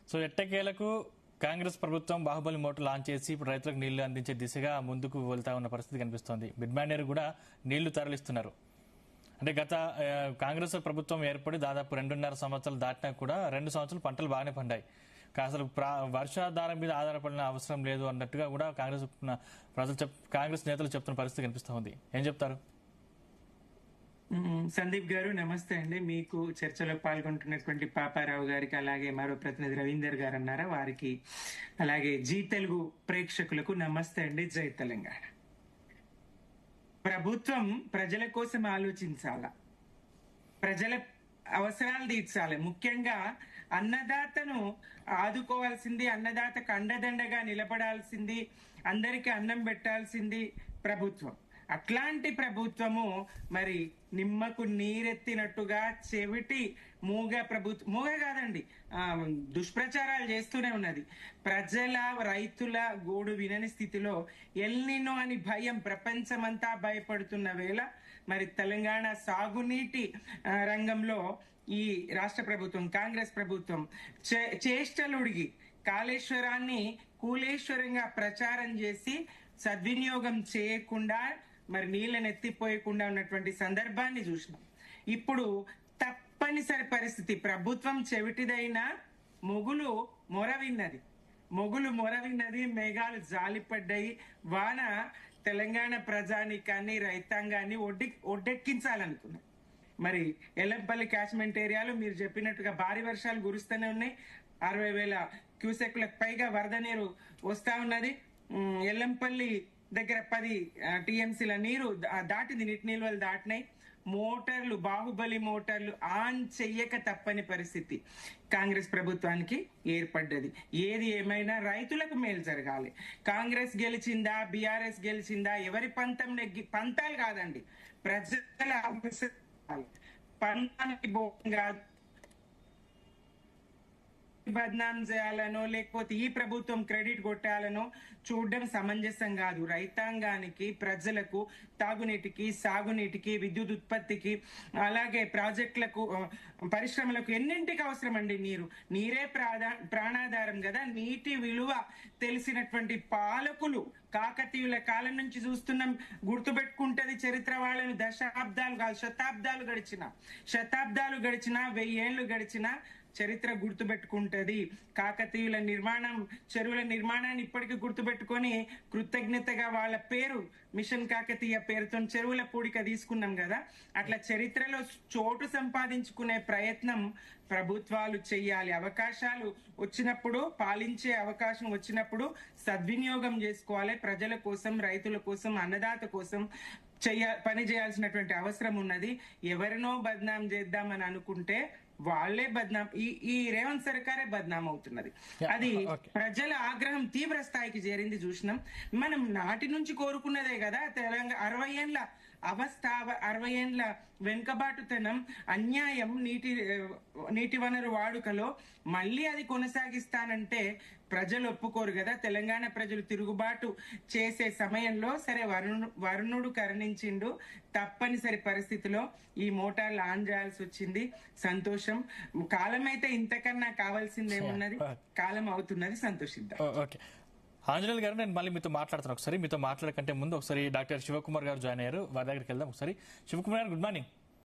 So ఎట్టకేలకు కాంగ్రెస్ ప్రభుత్వం Baahubali motor launch చేసి ఇప్పుడు రైతులకు నీళ్లు అందించే దిశగా ముందుకు వెళ్తా ఉన్న పరిస్థితి కనిపిస్తోంది. మిడ్ మానేరు కూడా నీళ్లు తరలిస్తున్నారు. అంటే గత కాంగ్రెస్ ప్రభుత్వం ఏర్పడి దాదాపు 2.5 సంవత్సరాలు దాటినా కూడా 2 సంవత్సరాలు పంటలు బాగానే పండాయి. అసలు వర్షాధారం మీద ఆధారపడిన అవసరం లేదు అన్నట్టుగా కూడా కాంగ్రెస్ నేతలు చెప్తున్న పరిస్థితి కనిపిస్తూ ఉంది. ఏం చెప్తారు? సందీప్ గారు నమస్తే అండి. మీకు చర్చలో పాల్గొంటున్నటువంటి పాపారావు గారికి, అలాగే మరో ప్రతినిధి రవీందర్ గారు అన్నారా వారికి, అలాగే జీ తెలుగు ప్రేక్షకులకు నమస్తే అండి. జై తెలంగాణ. ప్రభుత్వం ప్రజల కోసం ఆలోచించాల, ప్రజల అవసరాలు తీర్చాలి. ముఖ్యంగా అన్నదాతను ఆదుకోవాల్సింది, అన్నదాతకు అండదండగా నిలబడాల్సింది, అందరికీ అన్నం పెట్టాల్సింది ప్రభుత్వం. అట్లాంటి ప్రభుత్వము మరి నిమ్మకు నీరెత్తినట్టుగా చెవిటి మూగ కాదండి, దుష్ప్రచారాలు చేస్తూనే ఉన్నది. ప్రజల రైతుల గోడు వినని స్థితిలో ఎల్నినో అని భయం, ప్రపంచమంతా భయపడుతున్న వేళ మరి తెలంగాణ సాగునీటి రంగంలో ఈ రాష్ట్ర ప్రభుత్వం, కాంగ్రెస్ ప్రభుత్వం చేష్టలుడిగి కాళేశ్వరాన్ని కూలేశ్వరంగా ప్రచారం చేసి సద్వినియోగం చేయకుండా, మరి నీళ్ళని ఎత్తిపోయకుండా ఉన్నటువంటి సందర్భాన్ని చూసినాం. ఇప్పుడు తప్పనిసరి పరిస్థితి, ప్రభుత్వం చెవిటిదైనా మొగులు మొరవిన్నది, మేఘాలు జాలిపడ్డాయి. వాన తెలంగాణ ప్రజానికాన్ని, రైతాంగాన్ని ఒడ్డెక్కించాలనుకున్నాయి. మరి ఎల్లంపల్లి క్యాచ్మెంట్ ఏరియాలో మీరు చెప్పినట్టుగా భారీ వర్షాలు కురుస్తూనే ఉన్నాయి. 60,000 క్యూసెక్లకు పైగా వరద నీరు వస్తా ఉన్నది. ఎల్లంపల్లి దగ్గర 10 టీఎంసీల నీరు దాటింది, నీటి నిల్వలు దాటినాయి. మోటార్లు, బాహుబలి మోటార్లు ఆన్ చెయ్యక తప్పని పరిస్థితి కాంగ్రెస్ ప్రభుత్వానికి ఏర్పడ్డది. ఏది ఏమైనా రైతులకు మేలు జరగాలి. కాంగ్రెస్ గెలిచిందా, బీఆర్ఎస్ గెలిచిందా, ఎవరి పంతాలు కాదండి, ప్రజల పంతానికి కాదు, బద్నాం చేయాలనో లేకపోతే ఈ ప్రభుత్వం క్రెడిట్ కొట్టాలనో చూడడం సమంజసం కాదు. రైతాంగానికి, ప్రజలకు, తాగునీటికి, సాగునీటికి, విద్యుత్ ఉత్పత్తికి, అలాగే ప్రాజెక్టులకు, పరిశ్రమలకు ఎన్నింటికి అవసరం అండి నీరు. నీరే ప్రాణాధారం కదా. నీటి విలువ తెలిసినటువంటి పాలకులు కాకతీయుల కాలం నుంచి చూస్తున్నాం. గుర్తుపెట్టుకుంటది చరిత్ర వాళ్ళని. దశాబ్దాలు కాదు, శతాబ్దాలు గడిచినా 1000 ఏళ్లు గడిచినా చరిత్ర గుర్తుపెట్టుకుంటది. కాకతీయుల నిర్మాణం, చెరువుల నిర్మాణాన్ని ఇప్పటికీ గుర్తుపెట్టుకొని కృతజ్ఞతగా వాళ్ళ పేరు, మిషన్ కాకతీయ పేరుతో చెరువుల పూడిక తీసుకున్నాం కదా. అట్లా చరిత్రలో చోటు సంపాదించుకునే ప్రయత్నం ప్రభుత్వాలు చెయ్యాలి. అవకాశాలు వచ్చినప్పుడు, పాలించే అవకాశం వచ్చినప్పుడు సద్వినియోగం చేసుకోవాలి. ప్రజల కోసం, రైతుల కోసం, అన్నదాత కోసం పని చేయాల్సినటువంటి అవసరం ఉన్నది. ఎవరినో బద్నాం చేద్దామని అనుకుంటే వాళ్లే బద్నాం, ఈ రేవంత్ సర్కారే బద్నాం అవుతున్నది. అది ప్రజల ఆగ్రహం తీవ్ర స్థాయికి చేరింది చూసినాం. మనం నాటి నుంచి కోరుకున్నదే కదా తెలంగాణ. 60 ఏళ్ల అవస్థ, 60 ఏళ్ల వెనుకబాటుతనం, అన్యాయం నీటి వనరు వాడుకలో మళ్ళీ అది కొనసాగిస్తానంటే ప్రజలు ఒప్పుకోరు కదా. తెలంగాణ ప్రజలు తిరుగుబాటు చేసే సమయంలో సరే వరుణుడు కరుణించిండు, తప్పనిసరి పరిస్థితిలో ఈ మోటార్లు ఆన్ చేయాల్సి వచ్చింది. సంతోషం. కాలం అయితే ఇంతకన్నా కావాల్సిందేమున్నది, కాలం అవుతున్నది, సంతోషిద్దాం. ఆంజనేయులు గారు, నేను మళ్ళీ మీతో మాట్లాడుతాను. ఒకసారి మీతో మాట్లాడకంటే ముందు ఒకసారి డాక్టర్ శివకుమార్ గారు జాయిన్ అయ్యారు, వారి దగ్గరికి వెళ్దాం. ఒకసారి శివకుమార్ గారు, గుడ్ మార్నింగ్.